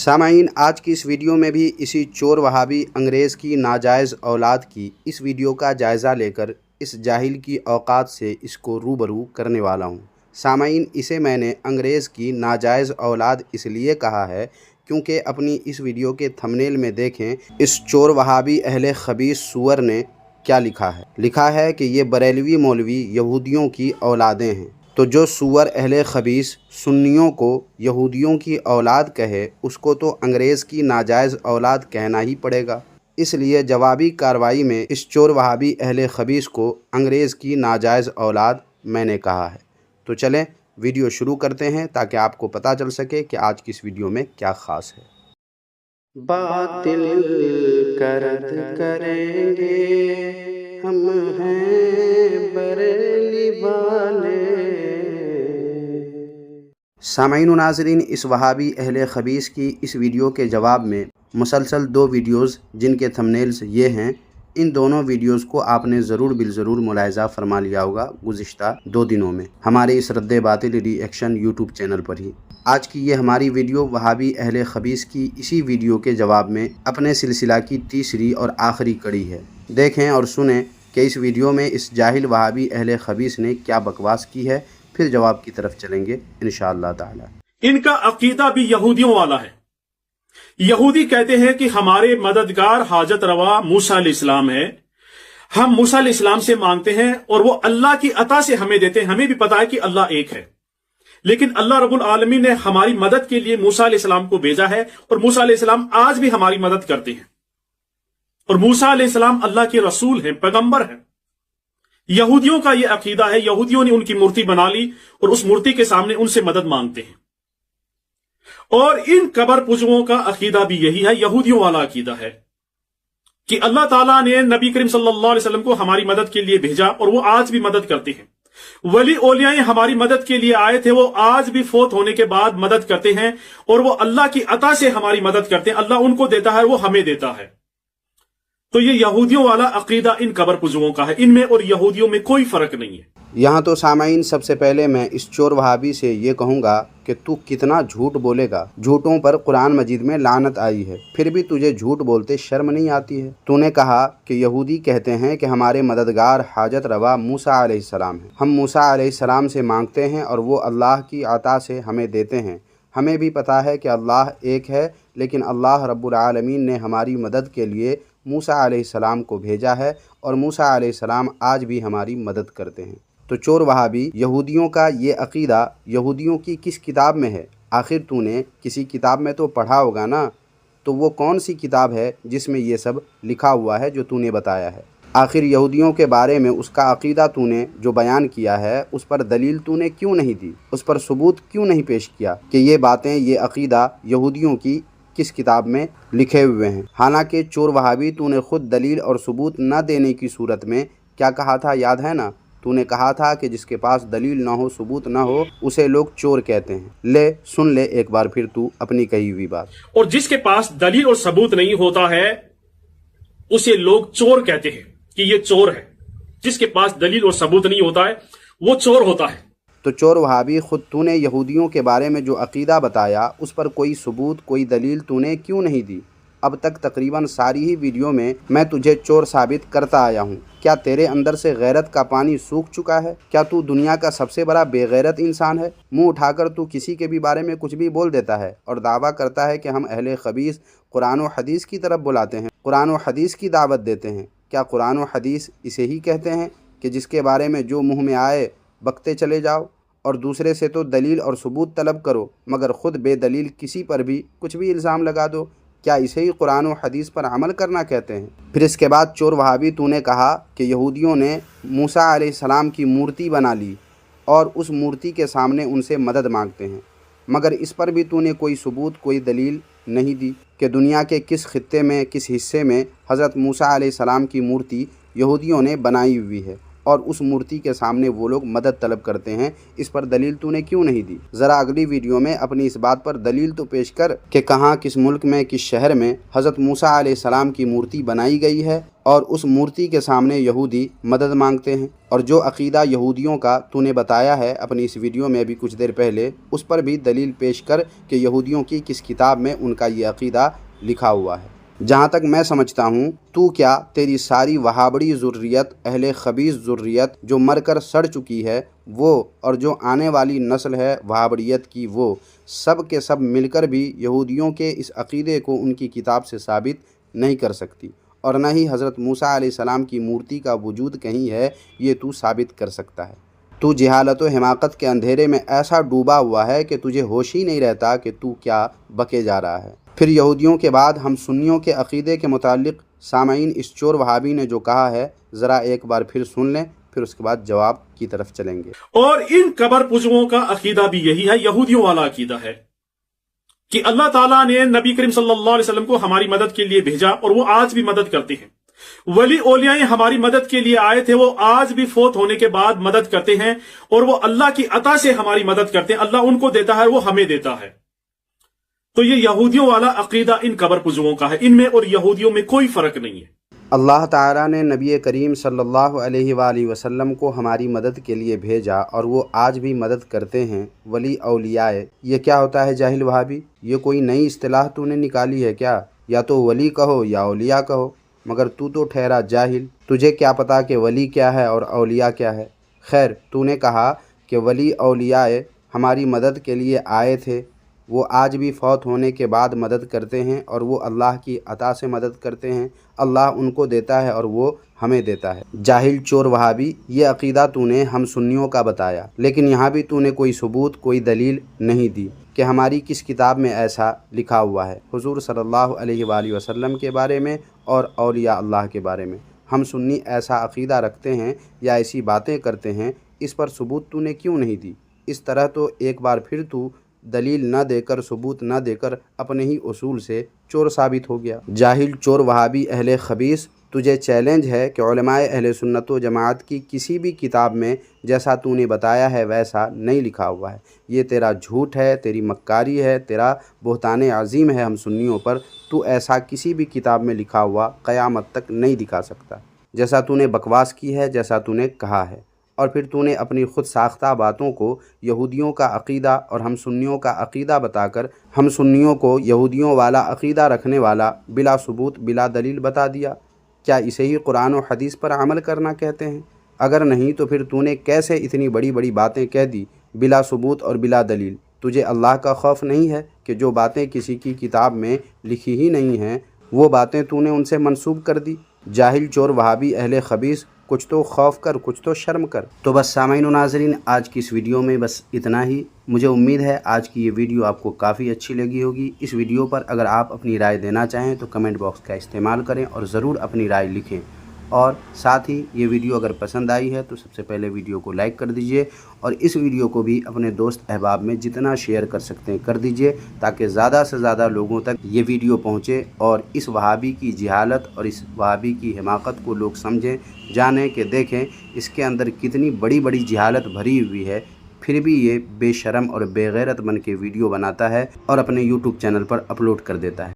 سامعین، آج کی اس ویڈیو میں بھی اسی چور وہابی انگریز کی ناجائز اولاد کی اس ویڈیو کا جائزہ لے کر اس جاہل کی اوقات سے اس کو روبرو کرنے والا ہوں۔ سامعین، اسے میں نے انگریز کی ناجائز اولاد اس لیے کہا ہے کیونکہ اپنی اس ویڈیو کے تھمبنیل میں دیکھیں اس چور وہابی اہل خبیث سور نے کیا لکھا ہے کہ یہ بریلوی مولوی یہودیوں کی اولادیں ہیں۔ تو جو سور اہل خبیث سنیوں کو یہودیوں کی اولاد کہے اس کو تو انگریز کی ناجائز اولاد کہنا ہی پڑے گا۔ اس لیے جوابی کارروائی میں اس چور وہابی اہل خبیث کو انگریز کی ناجائز اولاد میں نے کہا ہے۔ تو چلیں ویڈیو شروع کرتے ہیں تاکہ آپ کو پتہ چل سکے کہ آج کی اس ویڈیو میں کیا خاص ہے۔ باطل کرد کریں گے ہم ہیں بریلی والے۔ سامعین و ناظرین، اس وہابی اہل خبیث کی اس ویڈیو کے جواب میں مسلسل دو ویڈیوز جن کے تھمبنیلز یہ ہیں، ان دونوں ویڈیوز کو آپ نے ضرور بالضرور ملاحظہ فرما لیا ہوگا گزشتہ 2 دنوں میں ہمارے اس رد باطل ری ایکشن یوٹیوب چینل پر ہی۔ آج کی یہ ہماری ویڈیو وہابی اہل خبیث کی اسی ویڈیو کے جواب میں اپنے سلسلہ کی تیسری اور آخری کڑی ہے۔ دیکھیں اور سنیں کہ اس ویڈیو میں اس جاہل وہابی اہل خبیث نے کیا بکواس کی ہے، پھر جواب کی طرف چلیں گے انشاءاللہ تعالی۔ ان کا عقیدہ بھی یہودیوں والا ہے۔ یہودی کہتے ہیں کہ ہمارے مددگار حاجت روا موسیٰ علیہ السلام ہے، ہم موسیٰ علیہ السلام سے مانگتے ہیں اور وہ اللہ کی عطا سے ہمیں دیتے ہیں۔ ہمیں بھی پتا ہے کہ اللہ ایک ہے، لیکن اللہ رب العالمین نے ہماری مدد کے لیے موسیٰ علیہ السلام کو بھیجا ہے اور موسیٰ علیہ السلام آج بھی ہماری مدد کرتے ہیں، اور موسیٰ علیہ السلام اللہ کے رسول ہیں، پیغمبر ہیں۔ یہودیوں کا یہ عقیدہ ہے، یہودیوں نے ان کی مورتی بنا لی اور اس مورتی کے سامنے ان سے مدد مانگتے ہیں، اور ان قبر پوجوں کا عقیدہ بھی یہی ہے، یہودیوں والا عقیدہ ہے کہ اللہ تعالیٰ نے نبی کریم صلی اللہ علیہ وسلم کو ہماری مدد کے لیے بھیجا اور وہ آج بھی مدد کرتے ہیں۔ ولی اولیاء ہماری مدد کے لیے آئے تھے، وہ آج بھی فوت ہونے کے بعد مدد کرتے ہیں اور وہ اللہ کی عطا سے ہماری مدد کرتے ہیں۔ اللہ ان کو دیتا ہے، وہ ہمیں دیتا ہے۔ تو یہ یہودیوں والا عقیدہ ان قبر پوجوں کا ہے، ان میں اور یہودیوں میں کوئی فرق نہیں ہے۔ یہاں تو سامعین سب سے پہلے میں اس چور وہابی سے یہ کہوں گا کہ تو کتنا جھوٹ بولے گا۔ جھوٹوں پر قرآن مجید میں لعنت آئی ہے، پھر بھی تجھے جھوٹ بولتے شرم نہیں آتی ہے؟ تو نے کہا کہ یہودی کہتے ہیں کہ ہمارے مددگار حاجت روا موسیٰ علیہ السلام ہیں، ہم موسیٰ علیہ السلام سے مانگتے ہیں اور وہ اللہ کی عطا سے ہمیں دیتے ہیں۔ ہمیں بھی پتا ہے کہ اللہ ایک ہے، لیکن اللہ رب العالمین نے ہماری مدد کے لیے موسیٰ علیہ السلام کو بھیجا ہے اور موسیٰ علیہ السلام آج بھی ہماری مدد کرتے ہیں۔ تو چور وہابی، یہودیوں کا یہ عقیدہ یہودیوں کی کس کتاب میں ہے؟ آخر تو نے کسی کتاب میں تو پڑھا ہوگا نا؟ تو وہ کون سی کتاب ہے جس میں یہ سب لکھا ہوا ہے جو تو نے بتایا ہے؟ آخر یہودیوں کے بارے میں اس کا عقیدہ تو نے جو بیان کیا ہے اس پر دلیل تو نے کیوں نہیں دی؟ اس پر ثبوت کیوں نہیں پیش کیا کہ یہ باتیں، یہ عقیدہ یہودیوں کی کس کتاب میں لکھے ہوئے ہیں؟ حالانکہ چور وہابی، تو نے خود دلیل اور ثبوت نہ دینے کی صورت میں کیا کہا تھا، یاد ہے نا؟ تو نے کہا تھا کہ جس کے پاس دلیل نہ ہو، ثبوت نہ ہو، اسے لوگ چور کہتے ہیں۔ لے سن لے ایک بار پھر تو اپنی کہی ہوئی بات۔ اور جس کے پاس دلیل اور ثبوت نہیں ہوتا ہے اسے لوگ چور کہتے ہیں کہ یہ چور ہے۔ جس کے پاس دلیل اور ثبوت نہیں ہوتا ہے وہ چور ہوتا ہے۔ تو چور وہابی، خود تو نے یہودیوں کے بارے میں جو عقیدہ بتایا اس پر کوئی ثبوت، کوئی دلیل تو نے کیوں نہیں دی؟ اب تک تقریباً ساری ہی ویڈیو میں تجھے چور ثابت کرتا آیا ہوں۔ کیا تیرے اندر سے غیرت کا پانی سوکھ چکا ہے؟ کیا تو دنیا کا سب سے بڑا بے غیرت انسان ہے؟ منہ اٹھا کر تو کسی کے بھی بارے میں کچھ بھی بول دیتا ہے اور دعویٰ کرتا ہے کہ ہم اہل خبیث قرآن و حدیث کی طرف بلاتے ہیں، قرآن و حدیث کی دعوت دیتے ہیں۔ کیا قرآن و حدیث اسے ہی کہتے ہیں کہ جس کے بارے میں جو منہ میں آئے بکتے چلے جاؤ اور دوسرے سے تو دلیل اور ثبوت طلب کرو مگر خود بے دلیل کسی پر بھی کچھ بھی الزام لگا دو؟ کیا اسے ہی قرآن و حدیث پر عمل کرنا کہتے ہیں؟ پھر اس کے بعد چور وہابی، تو نے کہا کہ یہودیوں نے موسیٰ علیہ السلام کی مورتی بنا لی اور اس مورتی کے سامنے ان سے مدد مانگتے ہیں، مگر اس پر بھی تو نے کوئی ثبوت، کوئی دلیل نہیں دی کہ دنیا کے کس خطے میں، کس حصے میں حضرت موسیٰ علیہ السلام کی مورتی یہودیوں نے بنائی ہوئی ہے۔ اور اس مورتی کے سامنے وہ لوگ مدد طلب کرتے ہیں، اس پر دلیل تو نے کیوں نہیں دی؟ ذرا اگلی ویڈیو میں اپنی اس بات پر دلیل تو پیش کر کہ کہاں، کس ملک میں، کس شہر میں حضرت موسیٰ علیہ السلام کی مورتی بنائی گئی ہے اور اس مورتی کے سامنے یہودی مدد مانگتے ہیں، اور جو عقیدہ یہودیوں کا تو نے بتایا ہے اپنی اس ویڈیو میں ابھی کچھ دیر پہلے، اس پر بھی دلیل پیش کر کہ یہودیوں کی کس کتاب میں ان کا یہ عقیدہ لکھا ہوا ہے۔ جہاں تک میں سمجھتا ہوں، تو کیا تیری ساری وہابڑی ذریت، اہل خبیث ذریت جو مر کر سڑ چکی ہے وہ، اور جو آنے والی نسل ہے وہابڑیت کی، وہ سب کے سب مل کر بھی یہودیوں کے اس عقیدے کو ان کی کتاب سے ثابت نہیں کر سکتی، اور نہ ہی حضرت موسیٰ علیہ السلام کی مورتی کا وجود کہیں ہے یہ تو ثابت کر سکتا ہے۔ تو جہالت و حماقت کے اندھیرے میں ایسا ڈوبا ہوا ہے کہ تجھے ہوش ہی نہیں رہتا کہ تو کیا بکے جا رہا ہے۔ پھر یہودیوں کے بعد ہم سنیوں کے عقیدے کے متعلق سامعین اس چور وہابی نے جو کہا ہے ذرا ایک بار پھر سن لیں، پھر اس کے بعد جواب کی طرف چلیں گے۔ اور ان قبر پجوؤں کا عقیدہ بھی یہی ہے، یہودیوں والا عقیدہ ہے کہ اللہ تعالیٰ نے نبی کریم صلی اللہ علیہ وسلم کو ہماری مدد کے لیے بھیجا اور وہ آج بھی مدد کرتے ہیں۔ ولی اولیاء ہماری مدد کے لیے آئے تھے، وہ آج بھی فوت ہونے کے بعد مدد کرتے ہیں، اور وہ اللہ کی عطا سے ہماری مدد کرتے ہیں، اللہ ان کو دیتا ہے، وہ ہمیں دیتا ہے۔ تو یہ یہودیوں والا عقیدہ ان قبر پجوؤں کا ہے، ان میں اور یہودیوں میں کوئی فرق نہیں ہے۔ اللہ تعالیٰ نے نبی کریم صلی اللہ علیہ وآلہ وسلم کو ہماری مدد کے لیے بھیجا اور وہ آج بھی مدد کرتے ہیں۔ ولی اولیاء، یہ کیا ہوتا ہے جاہل وہابی؟ یہ کوئی نئی اصطلاح تو نے نکالی ہے کیا؟ یا تو ولی کہو یا اولیاء کہو، مگر تو ٹھہرا جاہل، تجھے کیا پتا کہ ولی کیا ہے اور اولیاء کیا ہے؟ خیر، تو نے کہا کہ ولی اولیاء ہماری مدد کے لیے آئے تھے، وہ آج بھی فوت ہونے کے بعد مدد کرتے ہیں اور وہ اللہ کی عطا سے مدد کرتے ہیں، اللہ ان کو دیتا ہے اور وہ ہمیں دیتا ہے۔ جاہل چور وہابی، یہ عقیدہ تو نے ہم سنیوں کا بتایا، لیکن یہاں بھی تو نے کوئی ثبوت، کوئی دلیل نہیں دی کہ ہماری کس کتاب میں ایسا لکھا ہوا ہے حضور صلی اللہ علیہ وآلہ وسلم کے بارے میں اور اولیاء اللہ کے بارے میں۔ ہم سنی ایسا عقیدہ رکھتے ہیں یا ایسی باتیں کرتے ہیں، اس پر ثبوت تو نے کیوں نہیں دی؟ اس طرح تو ایک بار پھر تو دلیل نہ دے کر، ثبوت نہ دے کر اپنے ہی اصول سے چور ثابت ہو گیا۔ جاہل چور وہابی اہل خبیث، تجھے چیلنج ہے کہ علماء اہل سنت و جماعت کی کسی بھی کتاب میں جیسا تو نے بتایا ہے ویسا نہیں لکھا ہوا ہے۔ یہ تیرا جھوٹ ہے، تیری مکاری ہے، تیرا بہتان عظیم ہے ہم سنیوں پر۔ تو ایسا کسی بھی کتاب میں لکھا ہوا قیامت تک نہیں دکھا سکتا، جیسا تو نے بکواس کی ہے، جیسا تو نے کہا ہے۔ اور پھر تو نے اپنی خود ساختہ باتوں کو یہودیوں کا عقیدہ اور ہم سنیوں کا عقیدہ بتا کر ہم سنیوں کو یہودیوں والا عقیدہ رکھنے والا بلا ثبوت، بلا دلیل بتا دیا۔ کیا اسے ہی قرآن و حدیث پر عمل کرنا کہتے ہیں؟ اگر نہیں تو پھر تو نے کیسے اتنی بڑی بڑی باتیں کہہ دی بلا ثبوت اور بلا دلیل؟ تجھے اللہ کا خوف نہیں ہے کہ جو باتیں کسی کی کتاب میں لکھی ہی نہیں ہیں وہ باتیں تو نے ان سے منسوب کر دی؟ جاہل چور وہابی اہل خبیث، کچھ تو خوف کر، کچھ تو شرم کر۔ تو بس سامعین و ناظرین، آج کی اس ویڈیو میں بس اتنا ہی۔ مجھے امید ہے آج کی یہ ویڈیو آپ کو کافی اچھی لگی ہوگی۔ اس ویڈیو پر اگر آپ اپنی رائے دینا چاہیں تو کمنٹ باکس کا استعمال کریں اور ضرور اپنی رائے لکھیں، اور ساتھ ہی یہ ویڈیو اگر پسند آئی ہے تو سب سے پہلے ویڈیو کو لائک کر دیجئے، اور اس ویڈیو کو بھی اپنے دوست احباب میں جتنا شیئر کر سکتے ہیں کر دیجئے، تاکہ زیادہ سے زیادہ لوگوں تک یہ ویڈیو پہنچے اور اس وہابی کی جہالت اور اس وہابی کی حماقت کو لوگ سمجھیں، جانیں کہ دیکھیں اس کے اندر کتنی بڑی بڑی جہالت بھری ہوئی ہے، پھر بھی یہ بے شرم اور بے غیرت بن کے ویڈیو بناتا ہے اور اپنے یوٹیوب چینل پر اپلوڈ کر دیتا ہے۔